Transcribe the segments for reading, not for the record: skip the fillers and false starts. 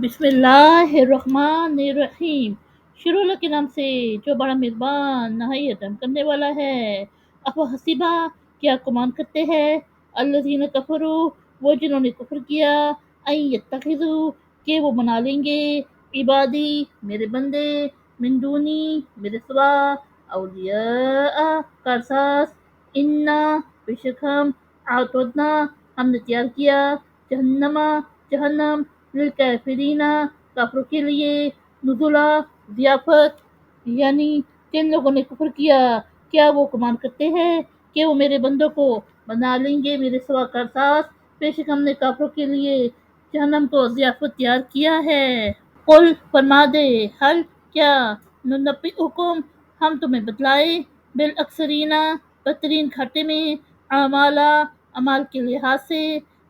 بسم اللہ الرحمن الرحیم۔ شروع اللہ کے نام سے جو بڑا مہربان نہایت رحم کرنے والا ہے۔ افحسبا کیا گمان کرتے ہیں، الذین کفروا وہ جنہوں نے کفر کیا، ان یتخذوا کہ وہ بنا لیں گے، عبادی میرے بندے، من دونی میرے سوا، اولیاء کارساز، انا بے شک ہم، اعتدنا ہم نے تیار کیا، جہنم للکافرین کافروں کے لیے، نزلا ضیافت، یعنی جن لوگوں نے کفر کیا کیا وہ گمان کرتے ہیں کہ وہ میرے بندوں کو بنا لیں گے میرے سوا کارساز، بے شک ہم نے کافروں کے لیے جہنم کو ضیافت تیار کیا ہے۔ قل فرما دے، حل کیا، ننبئکم ہم تمہیں بتلائے، بالاکثرین بدترین گھاٹے میں، اعمالا اعمال کے لحاظ سے،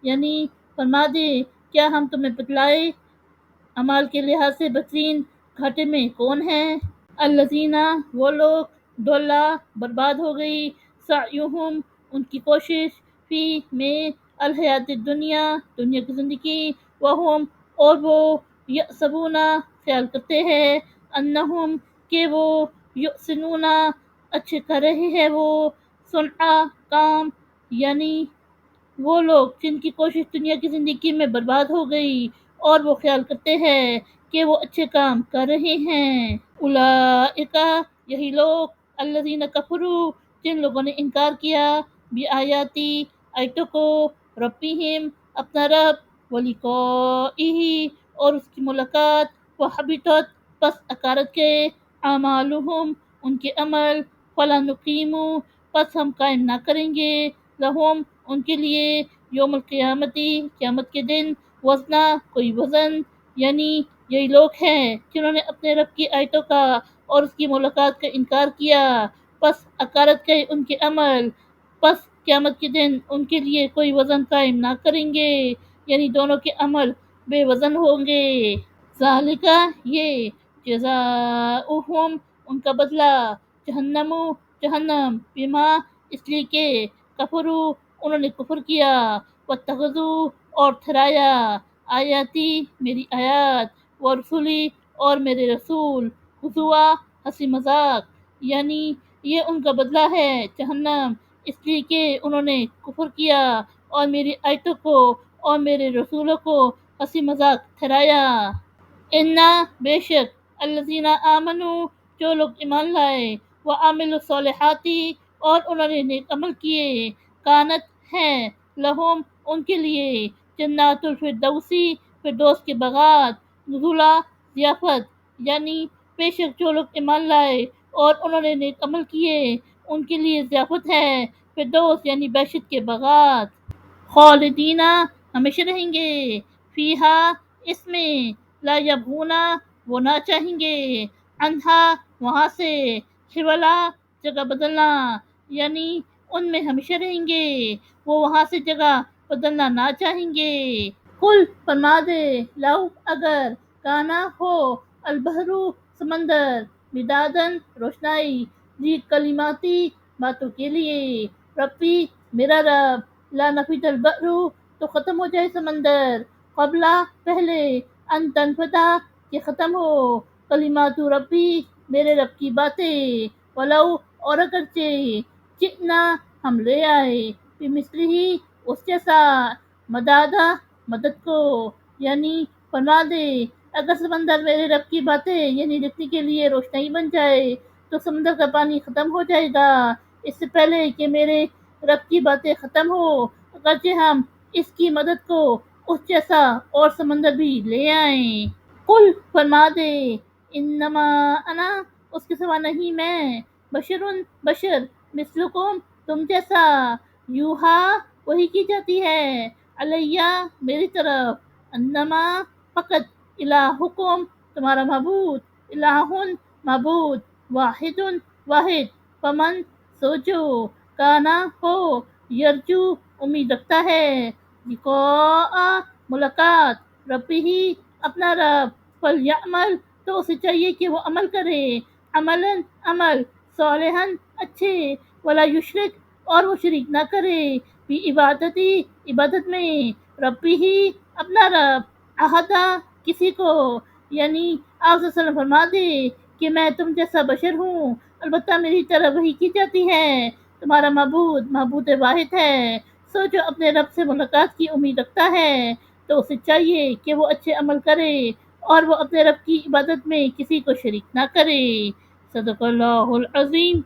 یعنی فرما دے کیا ہم تمہیں بتلائے اعمال کے لحاظ سے بہترین گھاٹے میں کون ہیں، الذین وہ لوگ، ڈولا برباد ہو گئی، سعیہم ان کی کوشش، فی میں، الحیات الدنیا دنیا کی زندگی، وہم اور وہ، یحسبون خیال کرتے ہیں، انہم کہ وہ، یحسنون اچھے کر رہے ہیں وہ، صنعا کام، یعنی وہ لوگ جن کی کوشش دنیا کی زندگی میں برباد ہو گئی اور وہ خیال کرتے ہیں کہ وہ اچھے کام کر رہے ہیں، اولئک یہی لوگ، الذین کفروا جن لوگوں نے انکار کیا، بآیاتی آیتوں کو، ربہم اپنا رب، ولقائہ اور اس کی ملاقات، وحبطت پس اکارت گئے، اعمالہم ان کے عمل، فلا نقیم پس ہم قائم نہ کریں گے، لہم ان کے لیے، یوم القیامتی قیامت کے دن، وزنا کوئی وزن، یعنی یہی لوگ ہیں جنہوں نے اپنے رب کی آیتوں کا اور اس کی ملاقات کا انکار کیا، پس اکارت گئے ان کے عمل، پس قیامت کے دن ان کے لیے کوئی وزن قائم نہ کریں گے، یعنی دونوں کے عمل بے وزن ہوں گے، ذالک یہ، جزاؤہم ان کا بدلہ، جہنم، بما اس لیے کہ، کفروا انہوں نے کفر کیا، واتخذوا اور ٹھہرایا، آیاتی میری آیات، ورسولی اور میرے رسول، ہزوا ہنسی مذاق، یعنی یہ ان کا بدلہ ہے جہنم، اس لیے کہ انہوں نے کفر کیا اور میری آیتوں کو اور میرے رسولوں کو ہنسی مذاق ٹھہرایا، انا بے شک، الذین آمنوا جو لوگ ایمان لائے، وعملوا الصالحات اور انہوں نے نیک عمل کیے، کانت ہیں، لہم ان کے لیے، جنات الفردوسی فردوس کے باغات، نزلا ضیافت، یعنی بے شک جو لوگ ایمان لائے اور انہوں نے نیک عمل کیے ان کے لیے ضیافت ہے فردوس یعنی بہشت کے باغات، خالدین ہمیشہ رہیں گے، فیہا اس میں، لا یبغونا وہ نہ چاہیں گے، عنہا وہاں سے، حولا جگہ بدلنا، یعنی ان میں ہمیشہ رہیں گے، وہ وہاں سے جگہ بدلنا نہ چاہیں گے، قل فرما دے، لو اگر، کانا ہو، البحر سمندر، مدادن روشنائی، لی کلماتی باتوں کے لیے، ربی میرا رب، لا نفد البحر تو ختم ہو جائے سمندر، قبلا پہلے، ان تنفدا کہ ختم ہو، کلمات ربی میرے رب کی باتیں، ولو اور اگرچہ، جئنا ہم لے آئے، بمثلہ اس جیسا، مدادا مدد کو، یعنی فرما دے اگر سمندر میرے رب کی باتیں یعنی لکھنے کے لیے روشنائی بن جائے تو سمندر کا پانی ختم ہو جائے گا اس سے پہلے کہ میرے رب کی باتیں ختم ہو، اگرچہ ہم اس کی مدد کو اس جیسا اور سمندر بھی لے آئیں، قل فرما دے، انما انا اس کے سوا نہیں میں، بشر مثلکم تم جیسا، یوہا وہی کی جاتی ہے، علیہ میری طرف، انما فقط، الہکم تمہارا معبود، الہن معبود، واحد واحد، فمن سو جو، کانا ہو، یرجو امید رکھتا ہے، لقاء ملاقات، ربی ہی اپنا رب، فلیعمل تو اسے چاہیے کہ وہ عمل کرے، عمل صالحاً اچھے، ولا یشرک اور وہ شریک نہ کرے، بھی عبادت میں، ربی ہی اپنا رب، احدہ کسی کو یعنی آپ صلی اللہ علیہ وسلم فرما دے کہ میں تم جیسا بشر ہوں، البتہ میری طرح وحی کی جاتی ہے، تمہارا معبود معبود واحد ہے، سو جو اپنے رب سے ملاقات کی امید رکھتا ہے تو اسے چاہیے کہ وہ اچھے عمل کرے اور وہ اپنے رب کی عبادت میں کسی کو شریک نہ کرے۔ صدق اللہ العظیم۔